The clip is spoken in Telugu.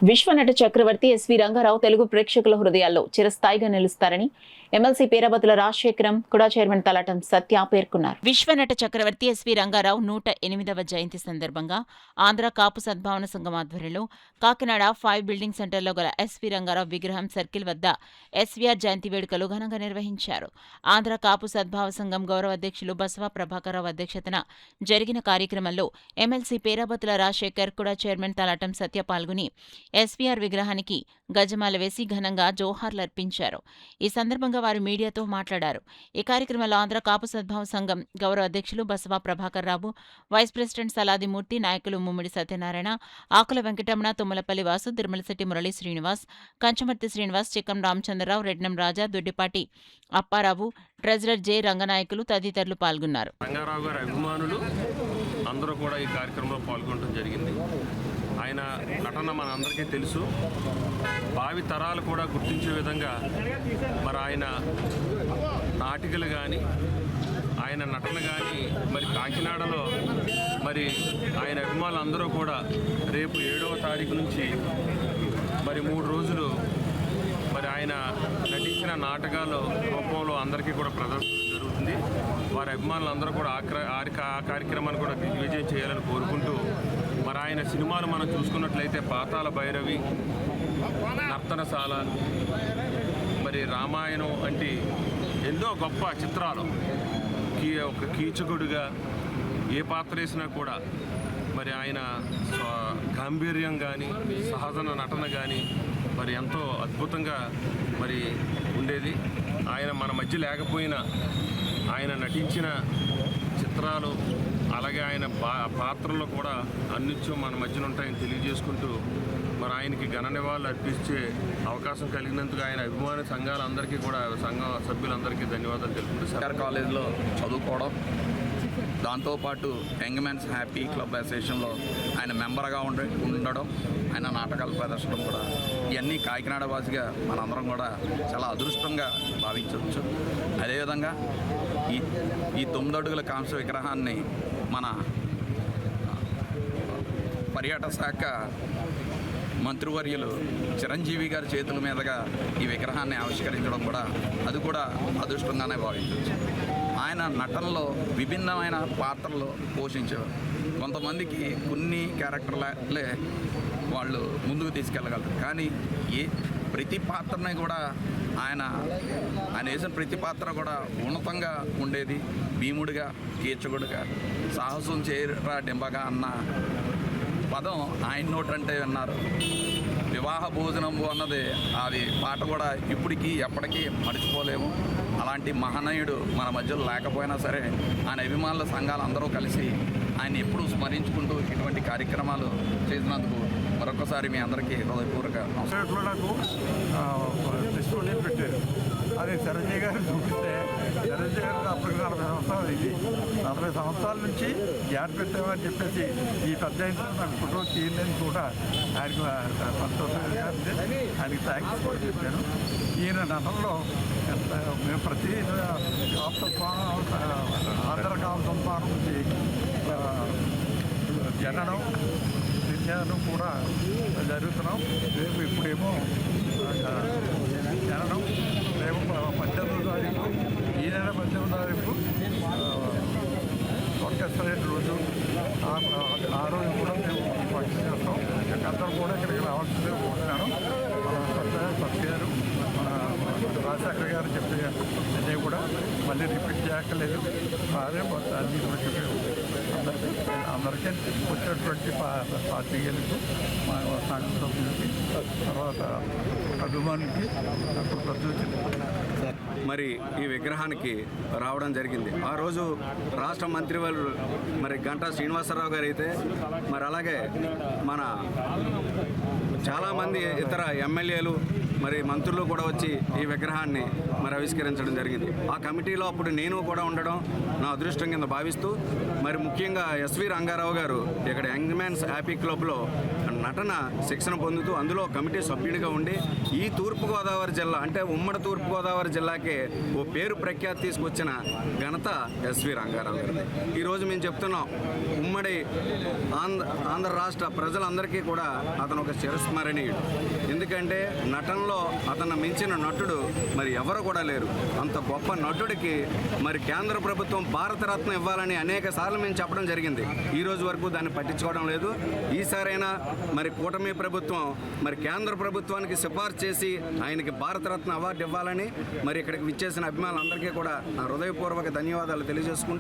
విశ్వనట చక్రవర్తి ఎస్వి రంగారావు తెలుగు ప్రేక్షకుల హృదయాల్లో చిరస్థాయిగా నిలుస్తారని ఎమ్మెల్సీ పేరాబతుల రాజశేఖరం కుడా చైర్మన్ తలాటం సత్య పేర్కొన్నారు. విశ్వనట చక్రవర్తి ఎస్వి రంగారావు 108వ జయంతి సందర్భంగా ఆంధ్ర కాపు సద్భావన సంఘం ఆధ్వర్యంలో కాకినాడ 5 బిల్డింగ్ సెంటర్లో గల ఎస్వి రంగారావు విగ్రహం సర్కిల్ వద్ద ఎస్వీఆర్ జయంతి వేడుకలు ఘనంగా నిర్వహించారు. ఆంధ్ర కాపు సద్భావ సంఘం గౌరవ అధ్యక్షులు బసవ ప్రభాకరరావు అధ్యక్షతన జరిగిన కార్యక్రమంలో ఎమ్మెల్సీ పేరాబతుల రాజశేఖర్ కుడా చైర్మన్ తలాటం సత్య పాల్గొని ఎస్వీఆర్ విగ్రహానికి గజమాల వేసి ఘనంగా జోహార్లర్పించారు. ఈ సందర్భంగా వారు మీడియాతో మాట్లాడారు. ఈ కార్యక్రమంలో ఆంధ్ర కాపు సద్భావ సంఘం గౌరవ అధ్యక్షులు బసవ ప్రభాకర్రావు, వైస్ ప్రెసిడెంట్ సలాదిమూర్తి, నాయకులు ముమ్మిడి సత్యనారాయణ, ఆకుల వెంకటరమణ, తుమ్మలపల్లి వాసు, తిరుమలశెట్టి మురళీ శ్రీనివాస్, కంచమర్తి శ్రీనివాస్, చిక్కం రామచంద్రరావు, రెడ్నం రాజా, దొడ్డిపాటి అప్పారావు, ట్రెజరర్ జె రంగనాయకులు తదితరులు పాల్గొన్నారు. రంగారావు గారి అభిమానులు అందరూ కూడా ఈ కార్యక్రమంలో పాల్గొనడం జరిగింది. ఆయన నటన మన అందరికీ తెలుసు. భావి తరాలు కూడా గుర్తించే విధంగా మరి ఆయన నాటికలు కానీ ఆయన నటన కానీ మరి కాకినాడలో మరి ఆయన అభిమానులు అందరూ కూడా రేపు 7వ తారీఖు నుంచి మరి 3 రోజులు మరి ఆయన నటించిన నాటకాల రూపంలో అందరికీ కూడా ప్రదర్శన జరుగుతుంది. వారి అభిమానులు అందరూ కూడా ఆ కార్యక్రమాన్ని కూడా దిగ్విజయం చేయాలని కోరుకుంటూ మరి ఆయన సినిమాలు మనం చూసుకున్నట్లయితే పాతాళ భైరవి, నర్తనశాల, మరి రామాయణం అంటే ఎన్నో గొప్ప చిత్రాలు. ఒక కీచకుడిగా ఏ పాత్ర వేసినా కూడా మరి ఆయన గాంభీర్యం కానీ సహజన నటన కానీ మరి ఎంతో అద్భుతంగా మరి ఉండేది. ఆయన మన మధ్య లేకపోయినా ఆయన నటించిన చిత్రాలు అలాగే ఆయన పాత్రల్లో కూడా అన్నిత్యం మన మధ్యన ఉంటాయని తెలియజేసుకుంటూ మరి ఆయనకి ఘన నివాళులు అర్పించే అవకాశం కలిగినందుకు ఆయన అభిమాన సంఘాలందరికీ కూడా సంఘ సభ్యులందరికీ ధన్యవాదాలు తెలుపుకుంటూ సర్కార్ కాలేజీలో చదువుకోవడం, దాంతోపాటు యంగ్ మెన్స్ హ్యాపీ క్లబ్ అసోసియేషన్లో ఆయన మెంబర్గా ఉండడం, ఆయన నాటకాలు ప్రదర్శనం కూడా ఇవన్నీ కాకినాడ వాసిగా మనందరం కూడా చాలా అదృష్టంగా భావించవచ్చు. అదేవిధంగా ఈ 9 అడుగుల కాంస్య విగ్రహాన్ని మన పర్యాటక శాఖ మంత్రివర్యులు చిరంజీవి గారి చేతుల మీదుగా ఈ విగ్రహాన్ని ఆవిష్కరించడం కూడా అది కూడా అదృష్టంగానే భావించవచ్చు. ఆయన నటనలో విభిన్నమైన పాత్రలు పోషించేవారు. కొంతమందికి కొన్ని క్యారెక్టర్లే వాళ్ళు ముందుకు తీసుకెళ్ళగలరు, కానీ ప్రతి పాత్రని కూడా ఆయన వేసిన ప్రతి పాత్ర కూడా ఉన్నతంగా ఉండేది. భీముడిగా, కీచకుడిగా, సాహసం చేయరా డింబగా అన్న పదం ఆయన నోటంటే విన్నారు. వివాహ భోజనము అన్నది అది పాట కూడా ఇప్పటికీ ఎప్పటికీ మర్చిపోలేము. అలాంటి మహనీయుడు మన మధ్యలో లేకపోయినా సరే ఆయన అభిమానుల సంఘాలు అందరూ కలిసి ఆయన ఎప్పుడూ స్మరించుకుంటూ ఇటువంటి కార్యక్రమాలు చేసినందుకు మరొకసారి మీ అందరికీ హృదయపూర్వక నాకు పెట్టారు. అది చిరంజీవి గారు చూపిస్తే చిరంజీవి గారికి అప్పటికి 40 సంవత్సరాలు ఇది 40 సంవత్సరాల నుంచి గ్యాప్ పెట్టామని చెప్పేసి ఈ పెద్ద నాకు ఫోటో తీయలేని కూడా ఆయనకు సంతోషంగా ఆయనకి థ్యాంక్స్ కూడా చెప్పాను. ఈయన నటనలో మేము ప్రతి ఆంధ్ర కాపు సంపాదన నుంచి జననం విజ్ఞానం కూడా జరుగుతున్నాం. రేపు ఇప్పుడేమో జననం, రేపు 18వ తారీఖు, ఈ నెల 18వ తారీఖు కొట్టేశ్వరేట్ రోజు. ఆ రోజు కూడా మేము ఫంక్షన్ చేస్తాం. అందరూ కూడా ఇక్కడికి రావాల్సిందే కోరుతున్నాను. మన సత్య గారు, మన రాజశేఖర్ గారు చెప్పే అన్నీ కూడా మళ్ళీ రిపీట్ చేయక్కర్లేదు. అదే అన్ని కూడా చెప్పారు. అందరికీ వచ్చినటువంటి పార్టీలకు, మా సంఘ సభ్యులకి, తర్వాత అభిమానులకి మరి ఈ విగ్రహానికి రావడం జరిగింది. ఆ రోజు రాష్ట్ర మంత్రివర్యులు మరి గంటా శ్రీనివాసరావు గారు అయితే మరి అలాగే మన చాలామంది ఇతర ఎమ్మెల్యేలు మరి మంత్రులు కూడా వచ్చి ఈ విగ్రహాన్ని మరి ఆవిష్కరించడం జరిగింది. ఆ కమిటీలో అప్పుడు నేను కూడా ఉండడం నా అదృష్టం కింద భావిస్తూ మరి ముఖ్యంగా ఎస్వి రంగారావు గారు ఇక్కడ యంగ్ మెన్స్ హ్యాపీ క్లబ్లో నటన శిక్షణ పొందుతూ అందులో కమిటీ సభ్యుడిగా ఉండి ఈ తూర్పుగోదావరి జిల్లా అంటే ఉమ్మడి తూర్పుగోదావరి జిల్లాకి ఓ పేరు ప్రఖ్యాతి తీసుకొచ్చిన ఘనత ఎస్వి రంగారావు గారిది. ఈరోజు మేము చెప్తున్నాం, ఉమ్మడి ఆంధ్ర రాష్ట్ర ప్రజలందరికీ కూడా అతను ఒక చిరస్మరణీయుడు. ఎందుకంటే నటనలో అతను మించిన నటుడు మరి ఎవరు కూడా లేరు. అంత గొప్ప నటుడికి మరి కేంద్ర ప్రభుత్వం భారతరత్న ఇవ్వాలని అనేక సార్లు మేము చెప్పడం జరిగింది. ఈ రోజు వరకు దాన్ని పట్టించుకోవడం లేదు. ఈసారైనా మరి కూటమి ప్రభుత్వం మరి కేంద్ర ప్రభుత్వానికి సిఫార్సు చేసి ఆయనకి భారతరత్న అవార్డు ఇవ్వాలని మరి ఇక్కడికి విచ్చేసిన అభిమానులందరికీ కూడా నా హృదయపూర్వక ధన్యవాదాలు తెలియజేసుకుంటూ